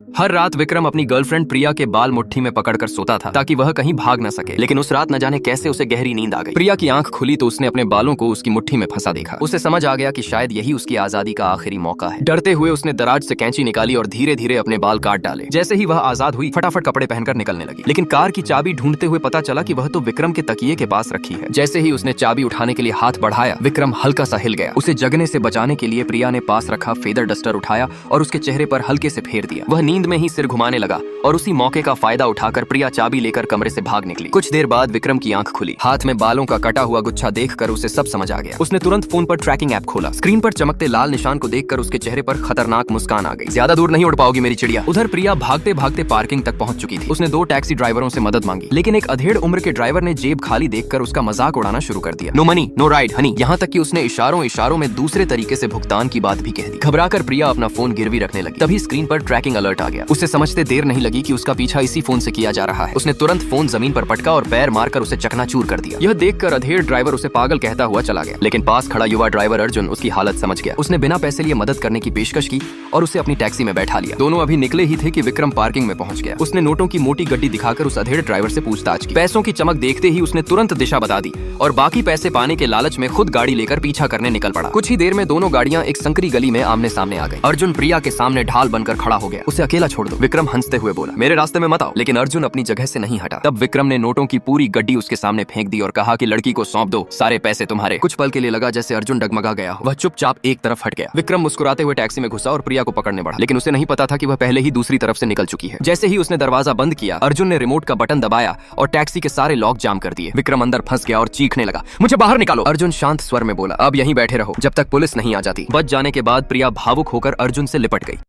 हर रात विक्रम अपनी गर्लफ्रेंड प्रिया के बाल मुट्ठी में पकड़कर सोता था ताकि वह कहीं भाग न सके। लेकिन उस रात न जाने कैसे उसे गहरी नींद आ गई। प्रिया की आंख खुली तो उसने अपने बालों को उसकी मुट्ठी में फंसा देखा। उसे समझ आ गया कि शायद यही उसकी आजादी का आखिरी मौका है। डरते हुए उसने दराज से कैंची निकाली और धीरे धीरे अपने बाल काट डाले। जैसे ही वह आजाद हुई, फटाफट कपड़े पहनकर निकलने लगी। लेकिन कार की चाबी ढूंढते हुए पता चला कि वह तो विक्रम के तकिए के पास रखी है। जैसे ही उसने चाबी उठाने के लिए हाथ बढ़ाया, विक्रम हल्का सा हिल गया। उसे जगने से बचाने के लिए प्रिया ने पास रखा फेदर डस्टर उठाया और उसके चेहरे पर हल्के से फेर दिया। वह नींद में ही सिर घुमाने लगा और उसी मौके का फायदा उठाकर प्रिया चाबी लेकर कमरे से भाग निकली। कुछ देर बाद विक्रम की आंख खुली। हाथ में बालों का कटा हुआ गुच्छा देखकर उसे सब समझ आ गया। उसने तुरंत फोन पर ट्रैकिंग ऐप खोला। स्क्रीन पर चमकते लाल निशान को देखकर उसके चेहरे पर खतरनाक मुस्कान आ गई। ज्यादा दूर नहीं उड़ पाओगी मेरी चिड़िया। उधर प्रिया भागते भागते पार्किंग तक पहुंच चुकी थी। उसने 2 टैक्सी ड्राइवरों से मदद मांगी, लेकिन एक अधेड़ उम्र के ड्राइवर ने जेब खाली देखकर उसका मजाक उड़ाना शुरू कर दिया। No money no ride honey. यहाँ तक कि उसने इशारों में दूसरे तरीके से भुगतान की बात भी कह दी। घबराकर प्रिया अपना फोन गिरवी रखने लगी। तभी स्क्रीन पर ट्रैकिंग अलर्ट आ गया। उसे समझते देर नहीं लगी कि उसका पीछा इसी फोन से किया जा रहा है। उसने तुरंत फोन जमीन पर पटका और पैर मारकर उसे चकनाचूर कर दिया। यह देखकर अधेड़ ड्राइवर उसे पागल कहता हुआ चला गया। लेकिन पास खड़ा युवा ड्राइवर अर्जुन उसकी हालत समझ गया। उसने बिना पैसे लिए मदद करने की पेशकश की और उसे अपनी टैक्सी में बैठा लिया। दोनों अभी निकले ही थे कि विक्रम पार्किंग में पहुंच गया। उसने नोटों की मोटी गड्डी दिखाकर उस अधेड़ ड्राइवर से पूछताछ की। पैसों की चमक देखते ही उसने तुरंत दिशा बता दी और बाकी पैसे पाने के लालच में खुद गाड़ी लेकर पीछा करने निकल पड़ा। कुछ ही देर में दोनों गाड़ियां एक संकरी गली में आमने सामने आ गई। अर्जुन प्रिया के सामने ढाल बनकर खड़ा हो गया। उसे अकेला छोड़ दो, विक्रम हंसते हुए बोला। मेरे रास्ते में मत आओ। लेकिन अर्जुन अपनी जगह से नहीं हटा। तब विक्रम ने नोटों की पूरी गड्डी उसके सामने फेंक दी और कहा कि लड़की को सौंप दो, सारे पैसे तुम्हारे। कुछ पल के लिए लगा जैसे अर्जुन डगमगा गया। वह चुपचाप एक तरफ हट गया। विक्रम मुस्कुराते हुए टैक्सी में घुसा और प्रिया को पकड़ने बढ़ा। लेकिन उसे नहीं पता था कि वह पहले ही दूसरी तरफ से निकल चुकी है। जैसे ही उसने दरवाजा बंद किया, अर्जुन ने रिमोट का बटन दबाया और टैक्सी के सारे लॉक जाम कर दिए। विक्रम अंदर फंस गया और चीखने लगा, मुझे बाहर निकालो। अर्जुन शांत स्वर में बोला, अब यहीं बैठे रहो जब तक पुलिस नहीं आ जाती। बच जाने के बाद प्रिया भावुक होकर अर्जुन से लिपट गई।